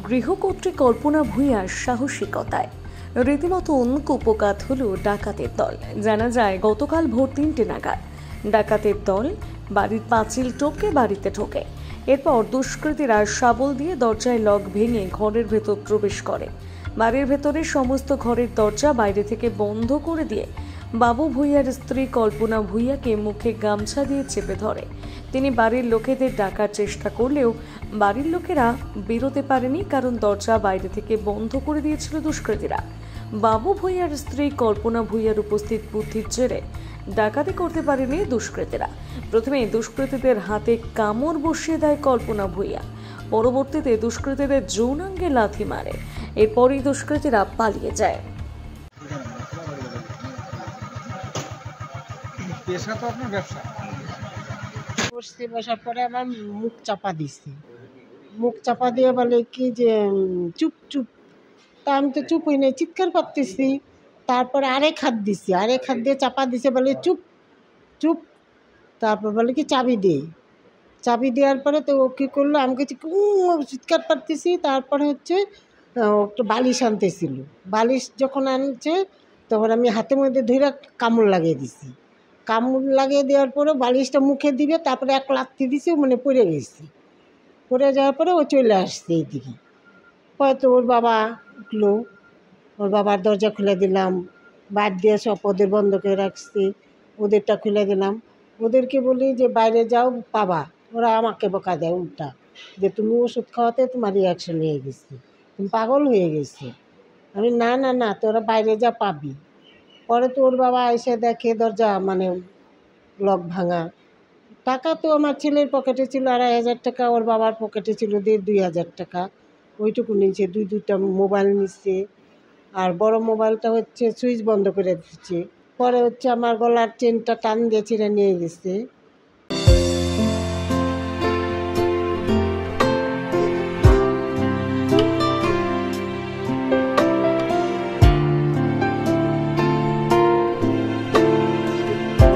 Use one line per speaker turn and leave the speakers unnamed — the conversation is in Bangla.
গৃহকর্ত্রী কল্পনা ভূঁইয়ার সাহসিকতায় রীতিমতন কুপকাত হলো ডাকাতের দল। জানা যায় গতকাল ভোর 3টে নাগাদ ডাকাতের দল বাড়ির পাঁচিল টপকে বাড়িতে ঢোকে। এরপর দুষ্কৃতীরা শাবল দিয়ে দরজায় লক ভেঙে ঘরের ভেতর প্রবেশ করে। বাড়ির ভেতরে সমস্ত ঘরের দরজা বাইরে থেকে বন্ধ করে দিয়ে বাবু ভূঁইয়ার স্ত্রী কল্পনা ভূঁইয়াকে মুখে গামছা দিয়ে চেপে ধরে। তিনি বাড়ির লোকেদের ডাকার চেষ্টা করলেও বাড়ির লোকেরা বেরোতে পারেনি, কারণ দরজা বাইরে থেকে বন্ধ করে দিয়েছিল দুষ্কৃতীরা। বাবু ভূঁইয়ার স্ত্রী কল্পনা ভূঁইয়ার উপস্থিত বুদ্ধির জেরে ডাকাতি করতে পারেনি দুষ্কৃতীরা। প্রথমে দুষ্কৃতীদের হাতে কামড় বসিয়ে দেয় কল্পনা ভূঁইয়া, পরবর্তীতে দুষ্কৃতীদের যৌনাঙ্গে লাথি মারে। এরপরই দুষ্কৃতীরা পালিয়ে যায়।
পেশা তো আপনার ব্যবসা।
বসতে বসার পরে আমার মুখ চাপা দিচ্ছে, মুখ চাপা দিয়ে বলে কি যে চুপ চুপ। তা আমি তো চুপ হই নাই, চিৎকার করতেছি। তারপরে আরেক হাত দিচ্ছি, আরেক হাত দিয়ে চাপা দিছে, বলে চুপ চুপ। তারপর বলে কি চাবি দে। চাবি দেওয়ার পরে তো ও কী করলো, আমি কিছু চিৎকার পারতেছি। তারপরে হচ্ছে একটা বালিশ আনতেছিল, বালিশ যখন আনছে তখন আমি হাতের মধ্যে ধরে কামড় লাগিয়ে দিছি। কামড় লাগিয়ে দেওয়ার পরে বালিশটা মুখে দিবে, তারপরে এক লাথি দিছে, মানে পড়ে গেছে। পড়ে যাওয়ার পরে ও চলে আসছে এইদিকে। হয়তো ওর বাবা উঠলো, ওর বাবার দরজা খুলে দিলাম, বাদ দিয়ে সব ওদের বন্ধ করে রাখছি, ওদেরটা খুলে দিলাম। ওদেরকে বলি যে বাইরে যাও পাবা। ওরা আমাকে বকা দেয় উল্টা, যে তুমি ওষুধ খাওয়াতে তোমার রিয়াকশন হয়ে গেছে, তুমি পাগল হয়ে গেছে। আমি না না না, তোরা বাইরে যা পাবি। পরে তো ওর বাবা এসে দেখে দরজা মানে লক ভাঙা। টাকা তো আমার ছেলের পকেটে ছিল 2,500 টাকা, ওর বাবার পকেটে ছিল 2,500 টাকা। ওইটুকু নিয়েছে, দুইটা মোবাইল নিচ্ছে। আর বড় মোবাইলটা হচ্ছে সুইচ বন্ধ করে দিচ্ছে। পরে হচ্ছে আমার গলার চেনটা টান দিয়ে ছিঁড়ে নিয়ে গেছে।